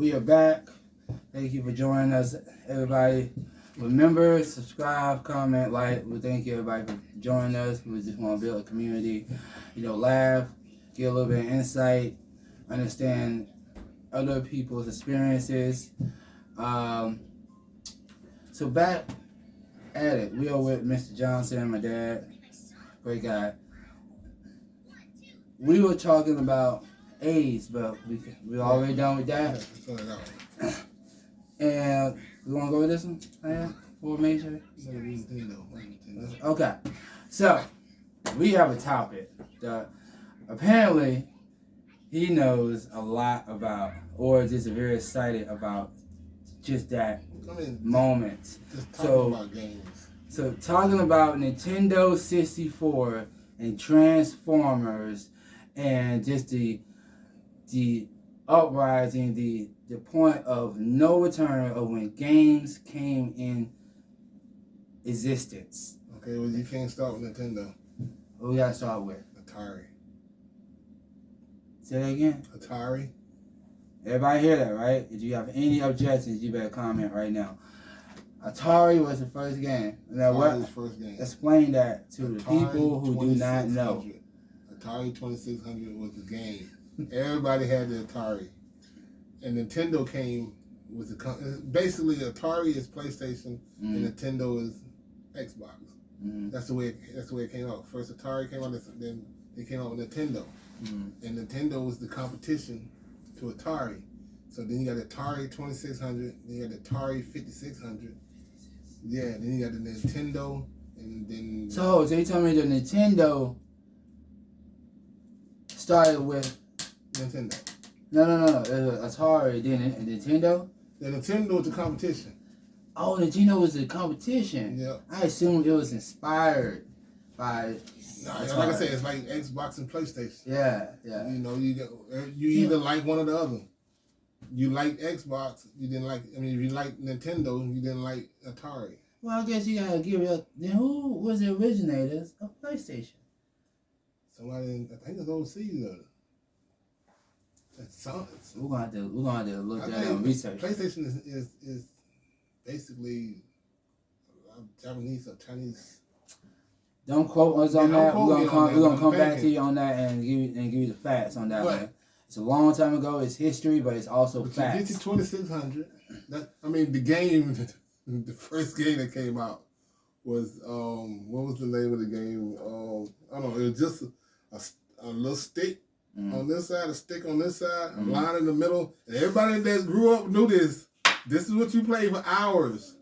we are back. Thank you for joining us, everybody. Remember, subscribe, comment, like. We thank you, everybody, for joining us. We just want to build a community. Laugh, get a little bit of insight, understand other people's experiences. So back at it. We are with Mr. Johnson, my dad. Great guy. We were talking about AIDS, but we already done with that. And we want to go with this one, man? For major? Okay. So, we have a topic that apparently he knows a lot about, or just very excited about just that moment. Just talking about games. So, talking about Nintendo 64 and Transformers and just the uprising, the point of no return of when games came in existence. Okay, well, you can't start with Nintendo. What we gotta start with? Atari. Say that again? Atari. Everybody hear that, right? If you have any objections, you better comment right now. Atari was the first game. Now, Atari was the first game. Explain that to Atari the people who do not know. Atari 2600 was the game. Everybody had the Atari. And Nintendo came with basically Atari is PlayStation and Nintendo is Xbox. That's the way it came out. First Atari came out, then they came out with Nintendo. And Nintendo was the competition to Atari. So then you got Atari 2600, then you got Atari 5600. Yeah, then you got the Nintendo, and then... So you tell me the Nintendo started with... Nintendo. No. It was Atari, then Nintendo? The Nintendo was the competition. Oh, Nintendo was the competition. Yeah. I assumed it was inspired by... Nah, like I said, it's like Xbox and PlayStation. Yeah. You either like one or the other. You like Xbox, you didn't like... I mean, if you like Nintendo, you didn't like Atari. Well, I guess you gotta give it... Then who was the originators of PlayStation? Somebody, I think it's overseas, though. We're gonna have to look that up and research. PlayStation is basically Japanese or Chinese. Don't quote us on that. We're gonna come back to you on that and give you the facts on that one. It's a long time ago. It's history, but it's also facts. You get to 2600. The game, the first game that came out was what was the name of the game? I don't know. It was just a little stick. On this side, a stick on this side, a line in the middle. And everybody that grew up knew this. This is what you played for hours.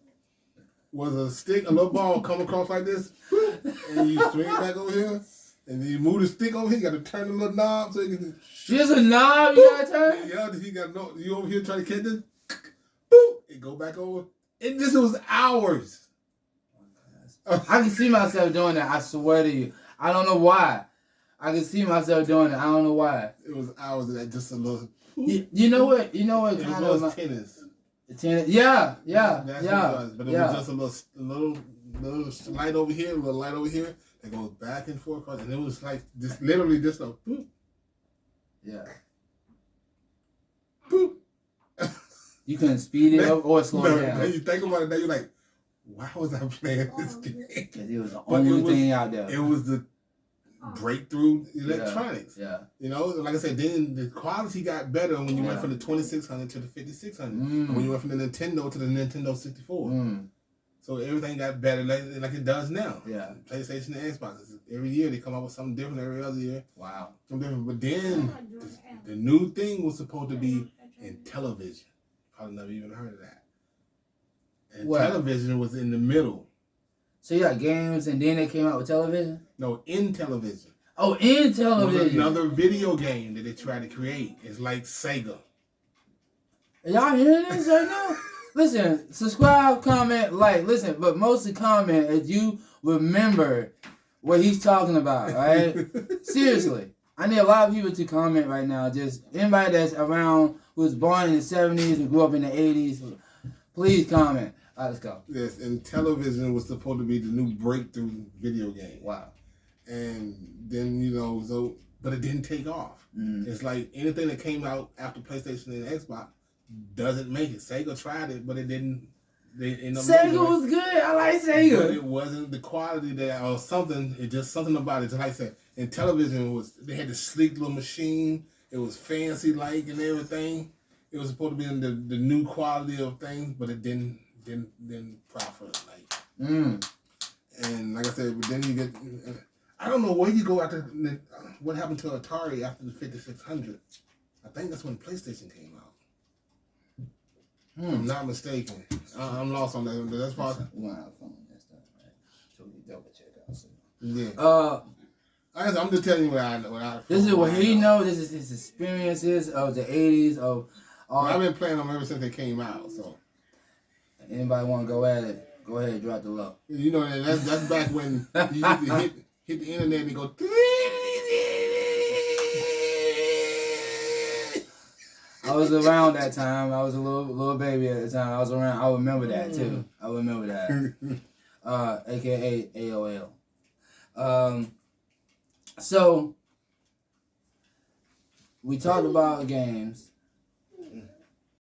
Was a stick, a little ball come across like this, and you swing it back over here, and then you move the stick over here. You got to turn the little knob so you can. There's a knob you gotta turn? Yeah, you over here trying to catch it. Boop! It go back over. And this was hours. I can see myself doing that. I swear to you. I don't know why. I can see myself doing it. I don't know why. It was hours of that, just a little. You know what? It kind of tennis. Tennis. Yeah. That's what it was. But it was just a little light over here, a little light over here. It goes back and forth, and it was like just literally just a boop. Yeah. Boop. You couldn't speed it up or slow it down. Now you think about it, now you're like, why was I playing this game? Because it was the only thing out there. It was the breakthrough electronics. Yeah. Like I said, then the quality got better when you went from the 2600 to the 5600. When you went from the Nintendo to the Nintendo 64. So everything got better like it does now. Yeah. PlayStation and Xbox. Every year they come out with something different every other year. Wow. Something different. But then the new thing was supposed to be in television. Probably never even heard of that. And television was in the middle. So you got games and then they came out with television? No, in television. Oh, in television. Was another video game that they tried to create. It's like Sega. Are y'all hearing this right now? Listen, subscribe, comment, like. Listen, but mostly comment if you remember what he's talking about, right? Seriously. I need a lot of people to comment right now. Just anybody that's around who was born in the 70s and grew up in the 80s, please comment. All right, let's go. Yes, and television was supposed to be the new breakthrough video game. Wow. And then, but it didn't take off. It's like anything that came out after PlayStation and Xbox doesn't make it. Sega tried it, but it didn't. They end up Sega losing it. was good. I like But Sega. it wasn't the quality that or something. It just something about it. Just like I said, in television they had this sleek little machine. It was fancy like and everything. It was supposed to be in the new quality of things, but it didn't profit like. And like I said, but then you get. I don't know where you go after. What happened to Atari after the 5600? I think that's when PlayStation came out. If I'm not mistaken. I'm lost on that. That's part. We're gonna have fun with that stuff, right? So we double check out. So. Yeah. I'm just telling you what I. This is what he knows. This is his experiences of the 80s. Of all. I've been playing them ever since they came out. So. Anybody want to go at it? Go ahead, drop the low. You know that's back when you used to hit the internet and go. I was around that time. I was a little baby at the time. I was around. I remember that too. I remember that. AKA AOL. So we talked about games.